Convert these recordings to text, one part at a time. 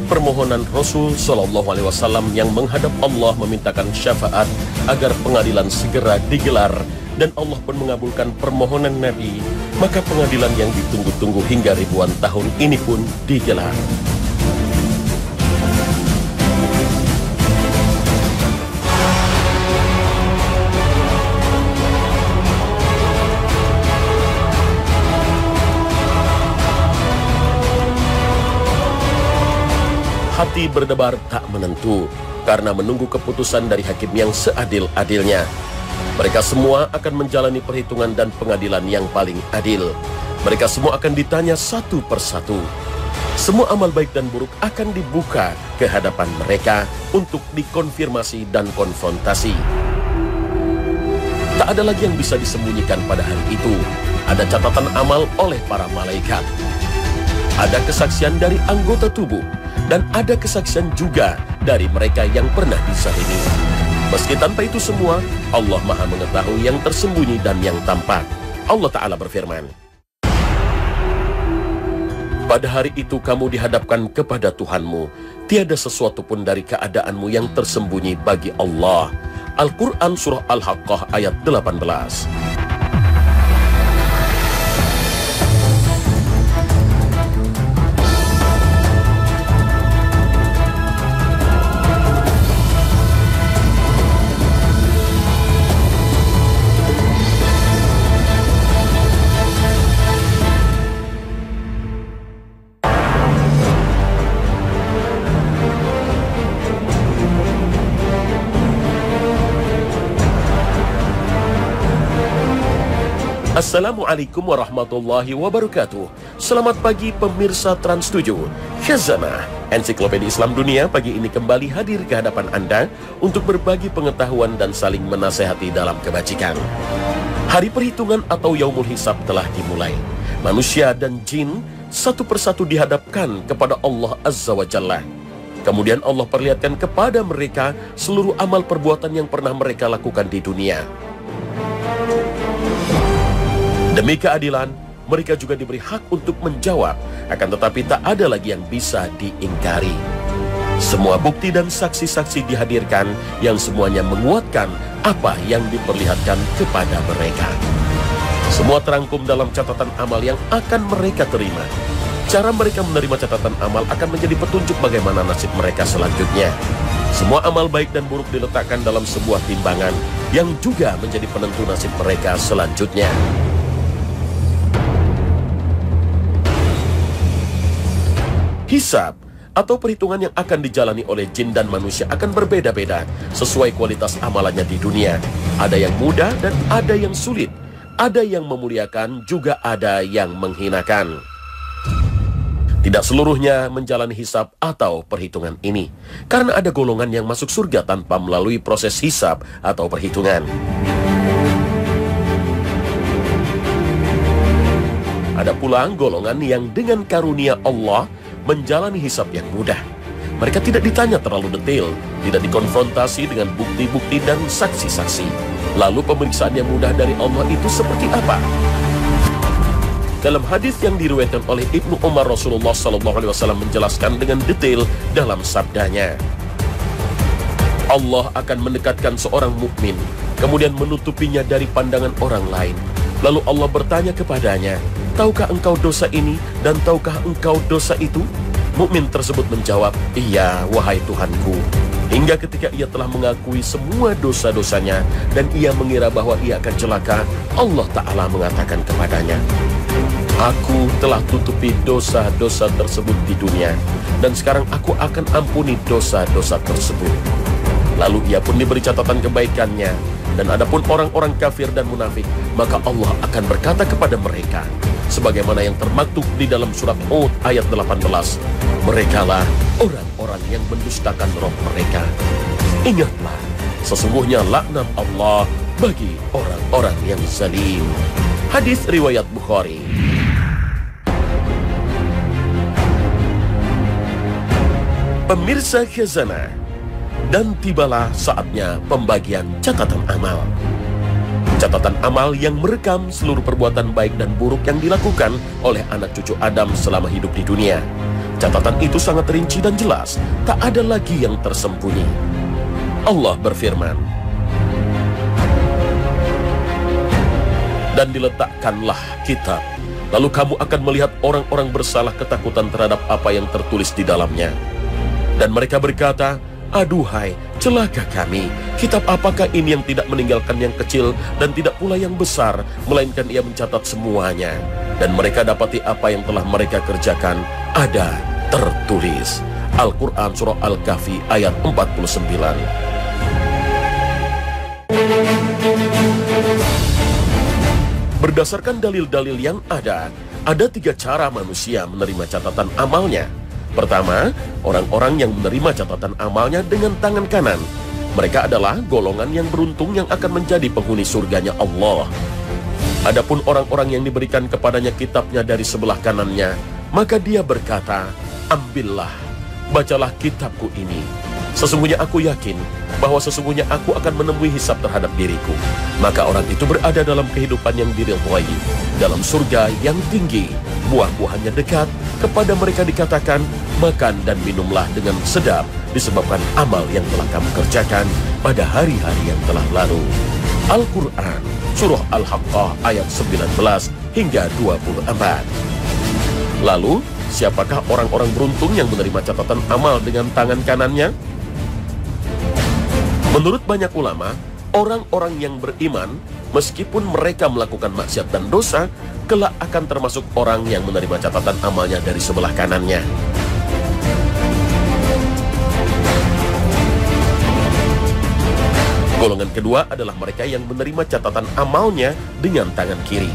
permohonan Rasul Shallallahu Alaihi Wasallam yang menghadap Allah memintakan syafaat agar pengadilan segera digelar, dan Allah pun mengabulkan permohonan Nabi, maka pengadilan yang ditunggu-tunggu hingga ribuan tahun ini pun digelar. Hati berdebar tak menentu karena menunggu keputusan dari hakim yang seadil-adilnya. Mereka semua akan menjalani perhitungan dan pengadilan yang paling adil. Mereka semua akan ditanya satu persatu. Semua amal baik dan buruk akan dibuka ke hadapan mereka untuk dikonfirmasi dan konfrontasi. Tak ada lagi yang bisa disembunyikan pada hari itu. Ada catatan amal oleh para malaikat. Ada kesaksian dari anggota tubuh, dan ada kesaksian juga dari mereka yang pernah dizalimi. Meski tanpa itu semua, Allah Maha mengetahui yang tersembunyi dan yang tampak. Allah Ta'ala berfirman, pada hari itu kamu dihadapkan kepada Tuhanmu, tiada sesuatu pun dari keadaanmu yang tersembunyi bagi Allah. Al-Quran Surah Al-Haqqah ayat 18. Assalamualaikum warahmatullahi wabarakatuh. Selamat pagi pemirsa Trans 7. Khazanah, Ensiklopedia Islam Dunia pagi ini kembali hadir ke hadapan Anda untuk berbagi pengetahuan dan saling menasehati dalam kebajikan. Hari perhitungan atau Yaumul Hisab telah dimulai. Manusia dan jin satu persatu dihadapkan kepada Allah Azza wa Jalla. Kemudian Allah perlihatkan kepada mereka seluruh amal perbuatan yang pernah mereka lakukan di dunia. Demi keadilan, mereka juga diberi hak untuk menjawab, akan tetapi tak ada lagi yang bisa diingkari. Semua bukti dan saksi-saksi dihadirkan yang semuanya menguatkan apa yang diperlihatkan kepada mereka. Semua terangkum dalam catatan amal yang akan mereka terima. Cara mereka menerima catatan amal akan menjadi petunjuk bagaimana nasib mereka selanjutnya. Semua amal baik dan buruk diletakkan dalam sebuah timbangan yang juga menjadi penentu nasib mereka selanjutnya. Hisab atau perhitungan yang akan dijalani oleh jin dan manusia akan berbeda-beda sesuai kualitas amalannya di dunia. Ada yang mudah dan ada yang sulit. Ada yang memuliakan, juga ada yang menghinakan. Tidak seluruhnya menjalani hisab atau perhitungan ini, karena ada golongan yang masuk surga tanpa melalui proses hisab atau perhitungan. Ada pula golongan yang dengan karunia Allah menjalani hisab yang mudah. Mereka tidak ditanya terlalu detail, tidak dikonfrontasi dengan bukti-bukti dan saksi-saksi. Lalu pemeriksaan yang mudah dari Allah itu seperti apa? Dalam hadis yang diriwayatkan oleh Ibnu Umar, Rasulullah SAW menjelaskan dengan detail dalam sabdanya, Allah akan mendekatkan seorang mukmin, kemudian menutupinya dari pandangan orang lain. Lalu Allah bertanya kepadanya, tahukah engkau dosa ini dan tahukah engkau dosa itu? Mukmin tersebut menjawab, iya wahai Tuhanku. Hingga ketika ia telah mengakui semua dosa-dosanya dan ia mengira bahwa ia akan celaka, Allah Ta'ala mengatakan kepadanya, aku telah tutupi dosa-dosa tersebut di dunia, dan sekarang aku akan ampuni dosa-dosa tersebut. Lalu ia pun diberi catatan kebaikannya. Dan adapun orang-orang kafir dan munafik, maka Allah akan berkata kepada mereka, sebagaimana yang termaktub di dalam surat Hud ayat 18, merekalah orang-orang yang mendustakan roh mereka. Ingatlah, sesungguhnya laknat Allah bagi orang-orang yang zalim. Hadis riwayat Bukhari. Pemirsa Khazanah, dan tibalah saatnya pembagian catatan amal. Catatan amal yang merekam seluruh perbuatan baik dan buruk yang dilakukan oleh anak cucu Adam selama hidup di dunia. Catatan itu sangat rinci dan jelas, tak ada lagi yang tersembunyi. Allah berfirman, dan diletakkanlah kitab, lalu kamu akan melihat orang-orang bersalah ketakutan terhadap apa yang tertulis di dalamnya. Dan mereka berkata, aduhai, celaka kami, kitab apakah ini yang tidak meninggalkan yang kecil dan tidak pula yang besar, melainkan ia mencatat semuanya. Dan mereka dapati apa yang telah mereka kerjakan ada tertulis. Al-Quran Surah Al-Kahfi ayat 49. Berdasarkan dalil-dalil yang ada 3 cara manusia menerima catatan amalnya. Pertama, orang-orang yang menerima catatan amalnya dengan tangan kanan. Mereka adalah golongan yang beruntung yang akan menjadi penghuni surganya Allah. Adapun orang-orang yang diberikan kepadanya kitabnya dari sebelah kanannya, maka dia berkata, ambillah, bacalah kitabku ini. Sesungguhnya aku yakin bahwa sesungguhnya aku akan menemui hisab terhadap diriku. Maka orang itu berada dalam kehidupan yang diridhai, dalam surga yang tinggi, buah-buahannya dekat, kepada mereka dikatakan, makan dan minumlah dengan sedap disebabkan amal yang telah kamu kerjakan pada hari-hari yang telah lalu. Al-Quran Surah Al-Haqqah ayat 19 hingga 24. Lalu, siapakah orang-orang beruntung yang menerima catatan amal dengan tangan kanannya? Menurut banyak ulama, orang-orang yang beriman, meskipun mereka melakukan maksiat dan dosa, kelak akan termasuk orang yang menerima catatan amalnya dari sebelah kanannya. Golongan kedua adalah mereka yang menerima catatan amalnya dengan tangan kiri.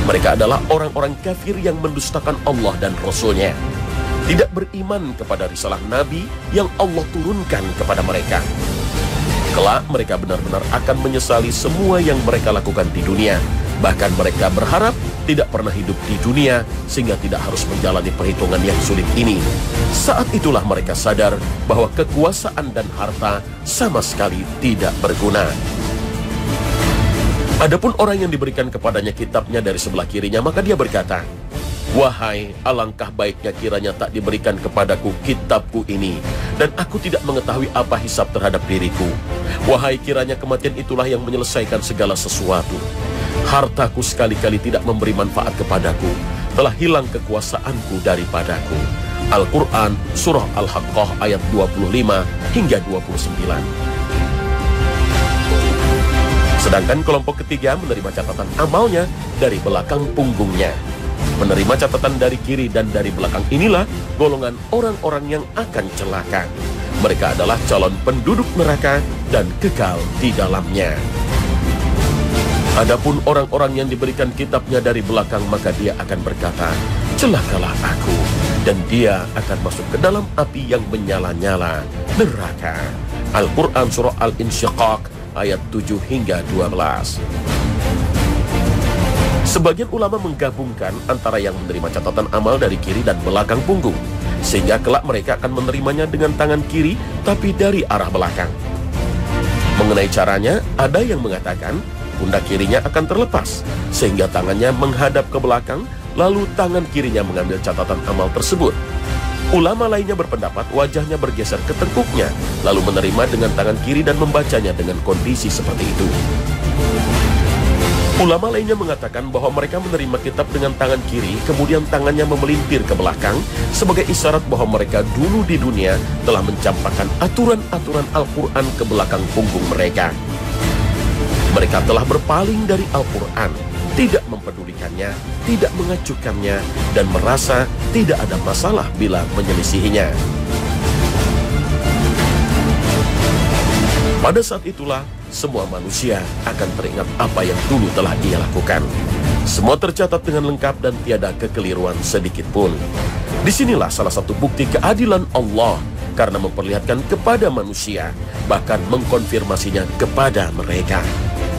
Mereka adalah orang-orang kafir yang mendustakan Allah dan Rasul-Nya, tidak beriman kepada risalah Nabi yang Allah turunkan kepada mereka. Kelak mereka benar-benar akan menyesali semua yang mereka lakukan di dunia. Bahkan mereka berharap tidak pernah hidup di dunia sehingga tidak harus menjalani perhitungan yang sulit ini. Saat itulah mereka sadar bahwa kekuasaan dan harta sama sekali tidak berguna. Adapun orang yang diberikan kepadanya kitabnya dari sebelah kirinya, maka dia berkata, wahai, alangkah baiknya kiranya tak diberikan kepadaku kitabku ini, dan aku tidak mengetahui apa hisab terhadap diriku. Wahai, kiranya kematian itulah yang menyelesaikan segala sesuatu. Hartaku sekali-kali tidak memberi manfaat kepadaku, telah hilang kekuasaanku daripadaku. Al-Quran Surah Al-Haqqah ayat 25 hingga 29. Sedangkan kelompok ketiga menerima catatan amalnya dari belakang punggungnya. Menerima catatan dari kiri dan dari belakang inilah golongan orang-orang yang akan celaka. Mereka adalah calon penduduk neraka dan kekal di dalamnya. Adapun orang-orang yang diberikan kitabnya dari belakang, maka dia akan berkata, celakalah aku, dan dia akan masuk ke dalam api yang menyala-nyala, neraka. Al-Quran Surah Al-Insyiqaq ayat 7 hingga 12. Sebagian ulama menggabungkan antara yang menerima catatan amal dari kiri dan belakang punggung, sehingga kelak mereka akan menerimanya dengan tangan kiri, tapi dari arah belakang. Mengenai caranya, ada yang mengatakan pundak kirinya akan terlepas, sehingga tangannya menghadap ke belakang, lalu tangan kirinya mengambil catatan amal tersebut. Ulama lainnya berpendapat wajahnya bergeser ke tengkuknya, lalu menerima dengan tangan kiri dan membacanya dengan kondisi seperti itu. Ulama lainnya mengatakan bahwa mereka menerima kitab dengan tangan kiri, kemudian tangannya memelintir ke belakang, sebagai isyarat bahwa mereka dulu di dunia telah mencampakkan aturan-aturan Al-Quran ke belakang punggung mereka. Mereka telah berpaling dari Al-Quran, tidak mempedulikannya, tidak mengacuhkannya, dan merasa tidak ada masalah bila menyelisihinya. Pada saat itulah, semua manusia akan teringat apa yang dulu telah ia lakukan. Semua tercatat dengan lengkap dan tiada kekeliruan sedikit pun. Disinilah salah satu bukti keadilan Allah, karena memperlihatkan kepada manusia, bahkan mengkonfirmasinya kepada mereka.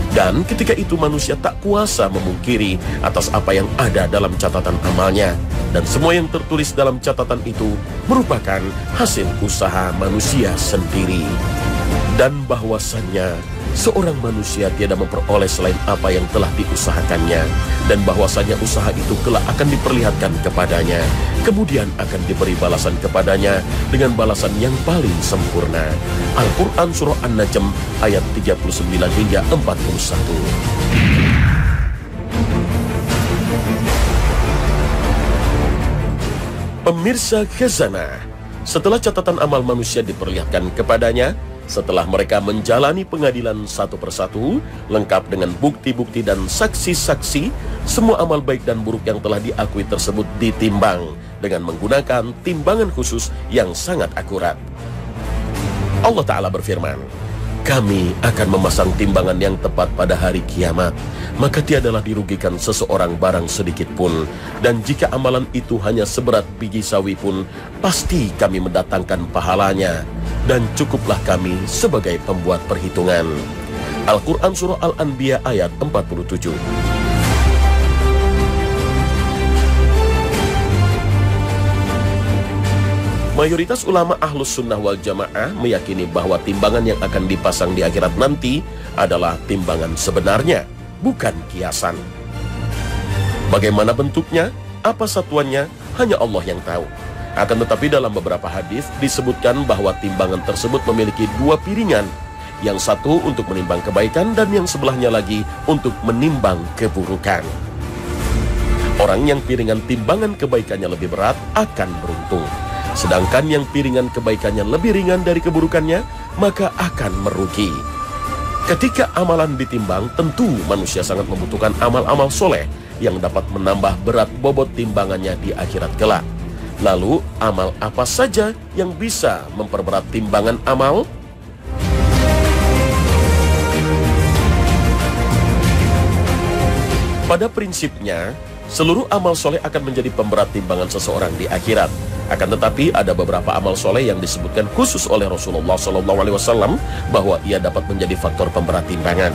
Dan ketika itu manusia tak kuasa memungkiri atas apa yang ada dalam catatan amalnya. Dan semua yang tertulis dalam catatan itu merupakan hasil usaha manusia sendiri. Dan bahwasannya seorang manusia tiada memperoleh selain apa yang telah diusahakannya. Dan bahwasannya usaha itu kelak akan diperlihatkan kepadanya. kemudian akan diberi balasan kepadanya dengan balasan yang paling sempurna. Al-Quran Surah An-Najm ayat 39 hingga 41. Pemirsa Khazanah, setelah catatan amal manusia diperlihatkan kepadanya, setelah mereka menjalani pengadilan satu persatu, lengkap dengan bukti-bukti dan saksi-saksi, semua amal baik dan buruk yang telah diakui tersebut ditimbang dengan menggunakan timbangan khusus yang sangat akurat. Allah Ta'ala berfirman, "Kami akan memasang timbangan yang tepat pada hari kiamat, maka tiadalah dirugikan seseorang barang sedikit pun. Dan jika amalan itu hanya seberat biji sawi pun, pasti kami mendatangkan pahalanya. Dan cukuplah kami sebagai pembuat perhitungan." Al-Quran Surah Al-Anbiya ayat 47. Mayoritas ulama Ahlus Sunnah wal Jamaah meyakini bahwa timbangan yang akan dipasang di akhirat nanti adalah timbangan sebenarnya, bukan kiasan. Bagaimana bentuknya, apa satuannya, hanya Allah yang tahu. Akan tetapi dalam beberapa hadis disebutkan bahwa timbangan tersebut memiliki dua piringan, yang satu untuk menimbang kebaikan dan yang sebelahnya lagi untuk menimbang keburukan. Orang yang piringan timbangan kebaikannya lebih berat akan beruntung. Sedangkan yang piringan kebaikannya lebih ringan dari keburukannya, maka akan merugi. Ketika amalan ditimbang, tentu manusia sangat membutuhkan amal-amal soleh yang dapat menambah berat bobot timbangannya di akhirat kelak. Lalu, amal apa saja yang bisa memperberat timbangan amal? Pada prinsipnya, seluruh amal soleh akan menjadi pemberat timbangan seseorang di akhirat. Akan tetapi ada beberapa amal soleh yang disebutkan khusus oleh Rasulullah SAW bahwa ia dapat menjadi faktor pemberat timbangan.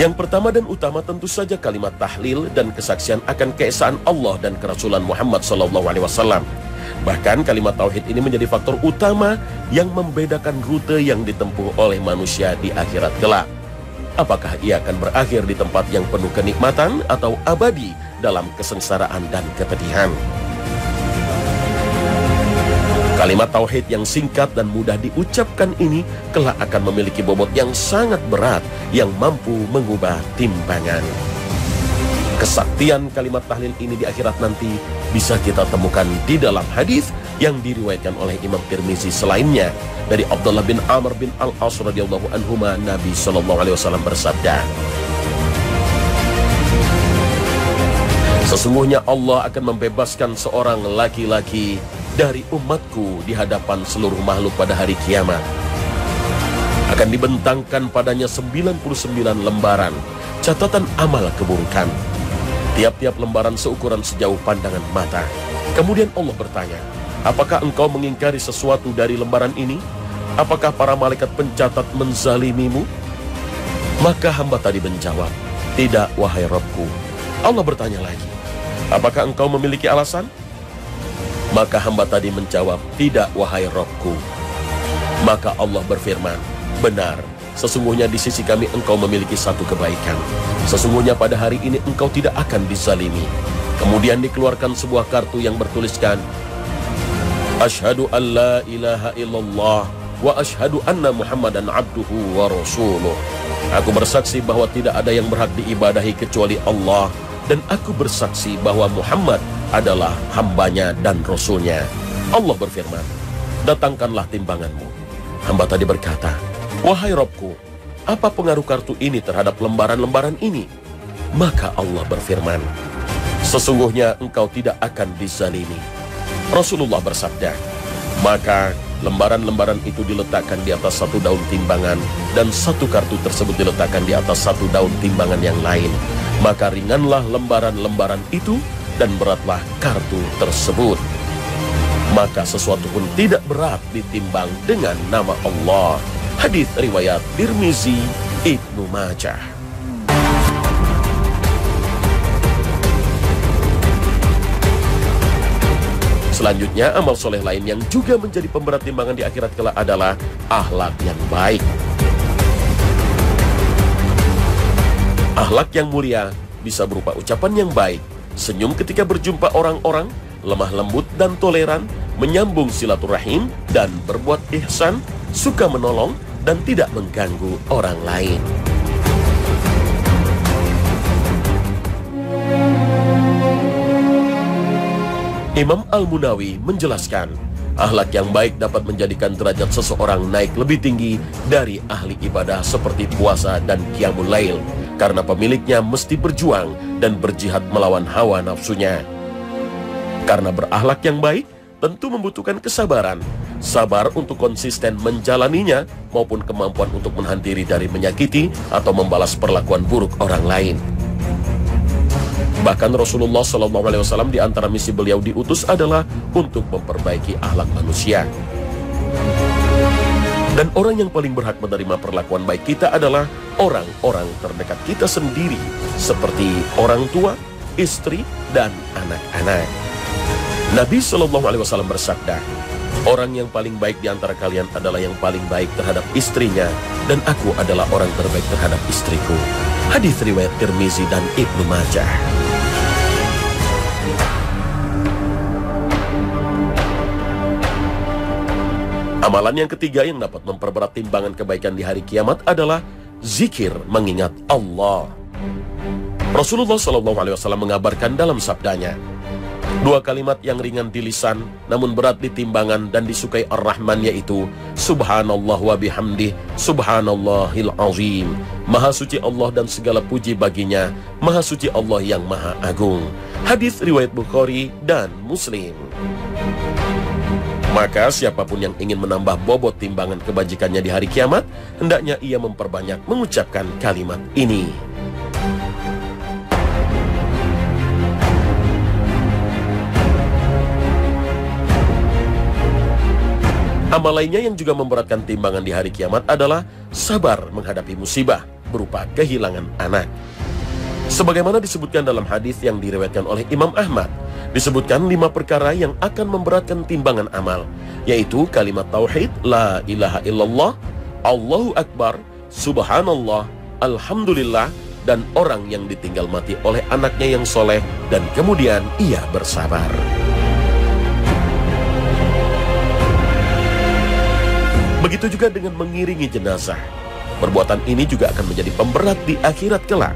Yang pertama dan utama tentu saja kalimat tahlil dan kesaksian akan keesaan Allah dan kerasulan Muhammad SAW. Bahkan kalimat tauhid ini menjadi faktor utama yang membedakan rute yang ditempuh oleh manusia di akhirat kelak. Apakah ia akan berakhir di tempat yang penuh kenikmatan atau abadi dalam kesengsaraan dan kepedihan? Kalimat tauhid yang singkat dan mudah diucapkan ini kelak akan memiliki bobot yang sangat berat yang mampu mengubah timbangan. Kesaktian kalimat tahlil ini di akhirat nanti bisa kita temukan di dalam hadis yang diriwayatkan oleh Imam Tirmizi selainnya dari Abdullah bin Amr bin Al-As radhiyallahu anhuma. Nabi SAW bersabda, "Sesungguhnya Allah akan membebaskan seorang laki-laki dari umatku di hadapan seluruh makhluk pada hari kiamat. Akan dibentangkan padanya 99 lembaran catatan amal keburukan. Tiap-tiap lembaran seukuran sejauh pandangan mata. Kemudian Allah bertanya, apakah engkau mengingkari sesuatu dari lembaran ini? Apakah para malaikat pencatat menzalimimu?" Maka hamba tadi menjawab, "Tidak, wahai Rabbku." Allah bertanya lagi, "Apakah engkau memiliki alasan?" Maka hamba tadi menjawab, "Tidak, wahai Rabbku." Maka Allah berfirman, "Benar, sesungguhnya di sisi kami engkau memiliki satu kebaikan. Sesungguhnya pada hari ini engkau tidak akan dizalimi." Kemudian dikeluarkan sebuah kartu yang bertuliskan, "Asyhadu an la ilaha illallah wa asyhadu anna Muhammadan abduhu wa rasuluh." Aku bersaksi bahwa tidak ada yang berhak diibadahi kecuali Allah, dan aku bersaksi bahwa Muhammad adalah hambanya dan rasulnya. Allah berfirman, "Datangkanlah timbanganmu." Hamba tadi berkata, "Wahai Rabbku, apa pengaruh kartu ini terhadap lembaran-lembaran ini?" Maka Allah berfirman, "Sesungguhnya engkau tidak akan dizalimi." Rasulullah bersabda, maka lembaran-lembaran itu diletakkan di atas satu daun timbangan, dan satu kartu tersebut diletakkan di atas satu daun timbangan yang lain. Maka ringanlah lembaran-lembaran itu dan beratlah kartu tersebut. Maka sesuatu pun tidak berat ditimbang dengan nama Allah. Hadis riwayat Tirmizi, Ibnu Majah. Selanjutnya, amal soleh lain yang juga menjadi pemberat timbangan di akhirat kelak adalah akhlak yang baik. Akhlak yang mulia bisa berupa ucapan yang baik, senyum ketika berjumpa orang-orang, lemah lembut dan toleran, menyambung silaturahim dan berbuat ihsan, suka menolong dan tidak mengganggu orang lain. Imam Al-Munawi menjelaskan, akhlak yang baik dapat menjadikan derajat seseorang naik lebih tinggi dari ahli ibadah seperti puasa dan qiyamul lail, karena pemiliknya mesti berjuang dan berjihad melawan hawa nafsunya. Karena berakhlak yang baik tentu membutuhkan kesabaran, sabar untuk konsisten menjalaninya maupun kemampuan untuk menahan diri dari menyakiti atau membalas perlakuan buruk orang lain. Bahkan Rasulullah SAW di antara misi beliau diutus adalah untuk memperbaiki akhlak manusia. Dan orang yang paling berhak menerima perlakuan baik kita adalah orang-orang terdekat kita sendiri, seperti orang tua, istri, dan anak-anak. Nabi SAW bersabda, orang yang paling baik di antara kalian adalah yang paling baik terhadap istrinya, dan aku adalah orang terbaik terhadap istriku. Hadis riwayat Tirmizi dan Ibnu Majah. Amalan yang ketiga yang dapat memperberat timbangan kebaikan di hari kiamat adalah zikir mengingat Allah. Rasulullah SAW mengabarkan dalam sabdanya, dua kalimat yang ringan di lisan namun berat di timbangan dan disukai Ar-Rahman, yaitu Subhanallah wa bihamdih, Subhanallahil azim. Maha suci Allah dan segala puji baginya, Maha suci Allah yang maha agung. Hadis riwayat Bukhari dan Muslim. Maka siapapun yang ingin menambah bobot timbangan kebajikannya di hari kiamat, hendaknya ia memperbanyak mengucapkan kalimat ini. Amal lainnya yang juga memberatkan timbangan di hari kiamat adalah sabar menghadapi musibah berupa kehilangan anak. Sebagaimana disebutkan dalam hadis yang diriwayatkan oleh Imam Ahmad, disebutkan 5 perkara yang akan memberatkan timbangan amal, yaitu kalimat tauhid, la ilaha illallah, Allahu Akbar, Subhanallah, Alhamdulillah, dan orang yang ditinggal mati oleh anaknya yang soleh dan kemudian ia bersabar. Begitu juga dengan mengiringi jenazah. Perbuatan ini juga akan menjadi pemberat di akhirat kelak.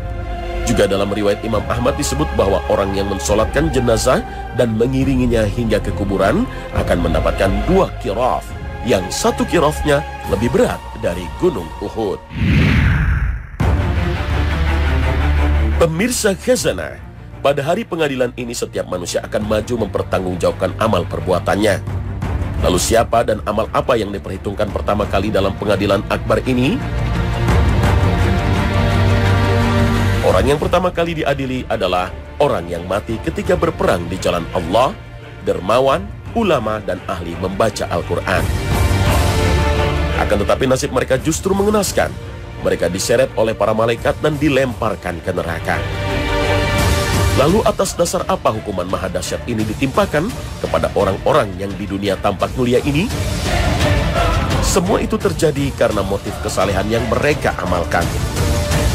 Juga dalam riwayat Imam Ahmad disebut bahwa orang yang mensolatkan jenazah dan mengiringinya hingga ke kuburan akan mendapatkan 2 qiraf, yang 1 qirafnya lebih berat dari gunung Uhud. Pemirsa Khazanah, pada hari pengadilan ini setiap manusia akan maju mempertanggungjawabkan amal perbuatannya. Lalu siapa dan amal apa yang diperhitungkan pertama kali dalam pengadilan akbar ini? Orang yang pertama kali diadili adalah orang yang mati ketika berperang di jalan Allah, dermawan, ulama, dan ahli membaca Al-Quran. Akan tetapi nasib mereka justru mengenaskan. Mereka diseret oleh para malaikat dan dilemparkan ke neraka. Lalu atas dasar apa hukuman maha dahsyat ini ditimpakan kepada orang-orang yang di dunia tampak mulia ini? Semua itu terjadi karena motif kesalehan yang mereka amalkan.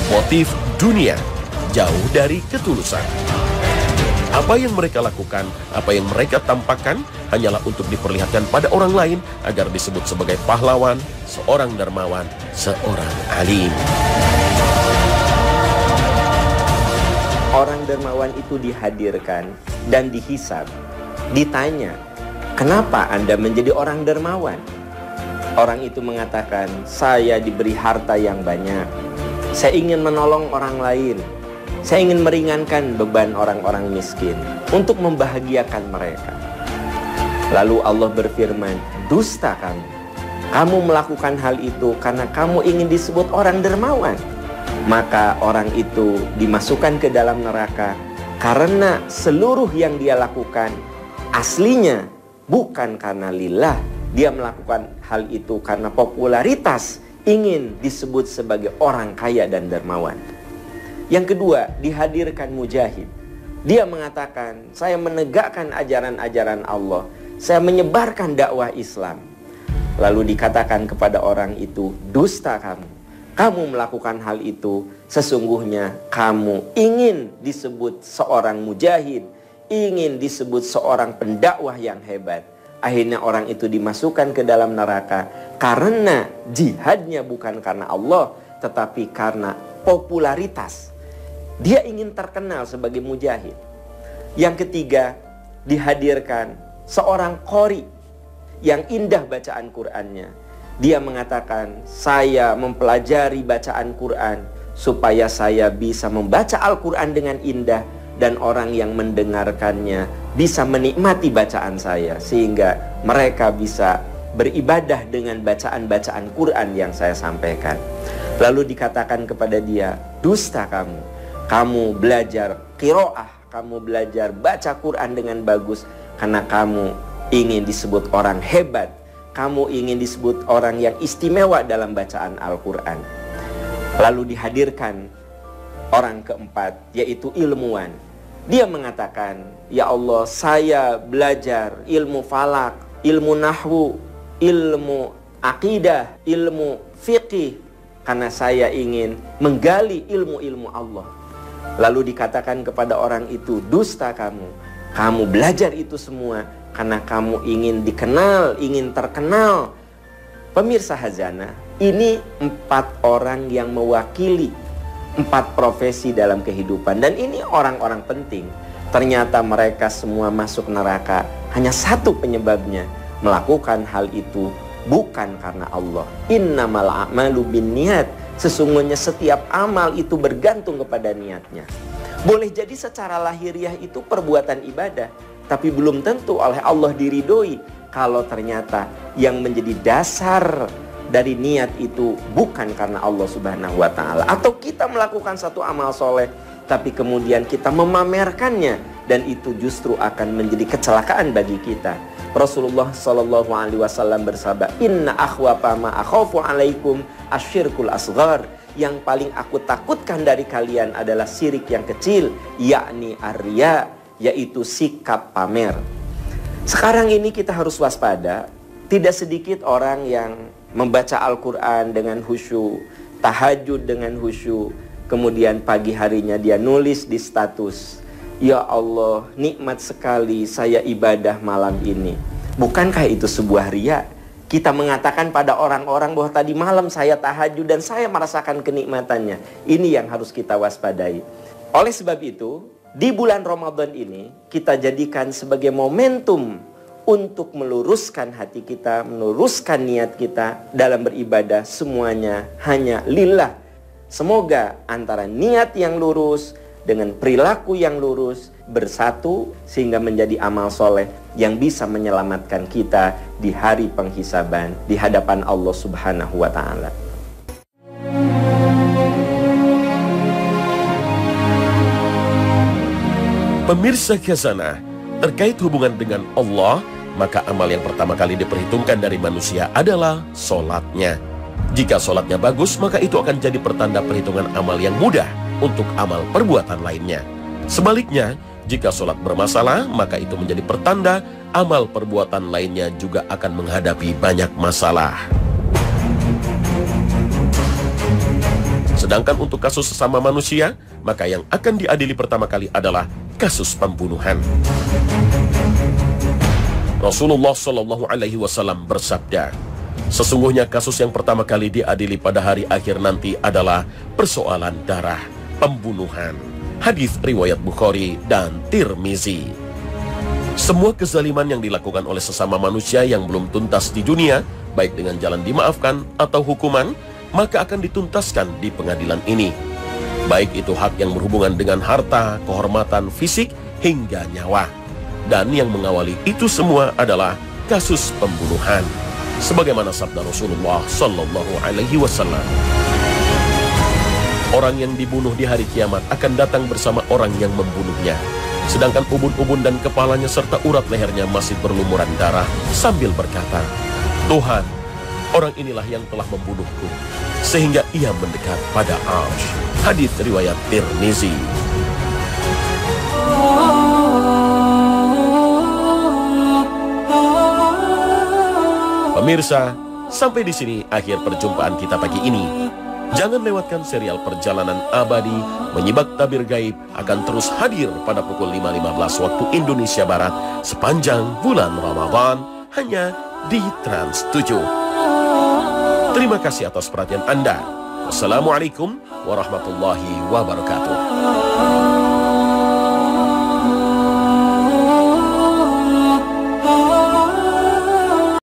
Motif dunia jauh dari ketulusan. Apa yang mereka lakukan, apa yang mereka tampakkan hanyalah untuk diperlihatkan pada orang lain agar disebut sebagai pahlawan, seorang dermawan, seorang alim. Orang dermawan itu dihadirkan dan dihisab. Ditanya, kenapa Anda menjadi orang dermawan? Orang itu mengatakan, saya diberi harta yang banyak. Saya ingin menolong orang lain. Saya ingin meringankan beban orang-orang miskin untuk membahagiakan mereka. Lalu Allah berfirman, dusta kamu. Kamu melakukan hal itu karena kamu ingin disebut orang dermawan. Maka orang itu dimasukkan ke dalam neraka karena seluruh yang dia lakukan aslinya bukan karena lillah. Dia melakukan hal itu karena popularitas, ingin disebut sebagai orang kaya dan dermawan. Yang kedua, dihadirkan mujahid. Dia mengatakan, saya menegakkan ajaran-ajaran Allah, saya menyebarkan dakwah Islam. Lalu dikatakan kepada orang itu, dusta kamu. Kamu melakukan hal itu, sesungguhnya kamu ingin disebut seorang mujahid, ingin disebut seorang pendakwah yang hebat. Akhirnya orang itu dimasukkan ke dalam neraka karena jihadnya bukan karena Allah, tetapi karena popularitas. Dia ingin terkenal sebagai mujahid. Yang ketiga, dihadirkan seorang qori yang indah bacaan Qur'annya. Dia mengatakan, saya mempelajari bacaan Qur'an supaya saya bisa membaca Al-Quran dengan indah dan orang yang mendengarkannya bisa menikmati bacaan saya, sehingga mereka bisa beribadah dengan bacaan-bacaan Quran yang saya sampaikan. Lalu dikatakan kepada dia, dusta kamu belajar qiraah, kamu belajar baca Quran dengan bagus karena kamu ingin disebut orang hebat, kamu ingin disebut orang yang istimewa dalam bacaan Al-Quran. Lalu dihadirkan orang keempat, yaitu ilmuwan. Dia mengatakan, ya Allah, saya belajar ilmu falak, ilmu nahwu, ilmu akidah, ilmu fiqih, karena saya ingin menggali ilmu-ilmu Allah. Lalu dikatakan kepada orang itu, dusta kamu belajar itu semua karena kamu ingin dikenal, ingin terkenal. Pemirsa Khazanah, ini 4 orang yang mewakili 4 profesi dalam kehidupan, dan ini orang-orang penting. Ternyata mereka semua masuk neraka hanya satu penyebabnya, melakukan hal itu bukan karena Allah. Innamal a'malu binniyat, sesungguhnya setiap amal itu bergantung kepada niatnya. Boleh jadi secara lahiriah itu perbuatan ibadah, tapi belum tentu oleh Allah diridhoi kalau ternyata yang menjadi dasar dari niat itu bukan karena Allah Subhanahu wa ta'ala. Atau kita melakukan satu amal soleh tapi kemudian kita memamerkannya, dan itu justru akan menjadi kecelakaan bagi kita. Rasulullah Shallallahu Alaihi Wasallam bersabda, Inna akhwafa ma akhafu alaikum asyirkul asghar. Yang paling aku takutkan dari kalian adalah syirik yang kecil, yakni ar-riya, yaitu sikap pamer. Sekarang ini kita harus waspada. Tidak sedikit orang yang membaca Al-Quran dengan khusyuk, tahajud dengan khusyuk, kemudian pagi harinya dia nulis di status, ya Allah, nikmat sekali saya ibadah malam ini. Bukankah itu sebuah riya? Kita mengatakan pada orang-orang bahwa tadi malam saya tahajud dan saya merasakan kenikmatannya. Ini yang harus kita waspadai. Oleh sebab itu, di bulan Ramadan ini kita jadikan sebagai momentum untuk meluruskan hati kita, meluruskan niat kita dalam beribadah, semuanya hanya lillah. Semoga antara niat yang lurus dengan perilaku yang lurus bersatu sehingga menjadi amal soleh yang bisa menyelamatkan kita di hari penghisaban di hadapan Allah Subhanahu wa ta'ala. Pemirsa Khazanah, terkait hubungan dengan Allah, maka amal yang pertama kali diperhitungkan dari manusia adalah sholatnya. Jika sholatnya bagus, maka itu akan jadi pertanda perhitungan amal yang mudah untuk amal perbuatan lainnya. Sebaliknya, jika sholat bermasalah, maka itu menjadi pertanda amal perbuatan lainnya juga akan menghadapi banyak masalah. Sedangkan untuk kasus sesama manusia, maka yang akan diadili pertama kali adalah kasus pembunuhan. Rasulullah Shallallahu Alaihi Wasallam bersabda, sesungguhnya kasus yang pertama kali diadili pada hari akhir nanti adalah persoalan darah, pembunuhan. Hadis riwayat Bukhari dan Tirmizi. Semua kezaliman yang dilakukan oleh sesama manusia yang belum tuntas di dunia, baik dengan jalan dimaafkan atau hukuman, maka akan dituntaskan di pengadilan ini. Baik itu hak yang berhubungan dengan harta, kehormatan, fisik, hingga nyawa. Dan yang mengawali itu semua adalah kasus pembunuhan. Sebagaimana sabda Rasulullah Sallallahu Alaihi Wasallam, orang yang dibunuh di hari kiamat akan datang bersama orang yang membunuhnya, sedangkan ubun-ubun dan kepalanya serta urat lehernya masih berlumuran darah, sambil berkata, Tuhan, orang inilah yang telah membunuhku, sehingga ia mendekat pada Arsy. Hadis riwayat Tirmizi. Pemirsa, sampai di sini akhir perjumpaan kita pagi ini. Jangan lewatkan serial Perjalanan Abadi Menyibak Tabir Gaib akan terus hadir pada pukul 5.15 waktu Indonesia Barat sepanjang bulan Ramadan hanya di Trans 7. Terima kasih atas perhatian Anda. Wassalamualaikum warahmatullahi wabarakatuh.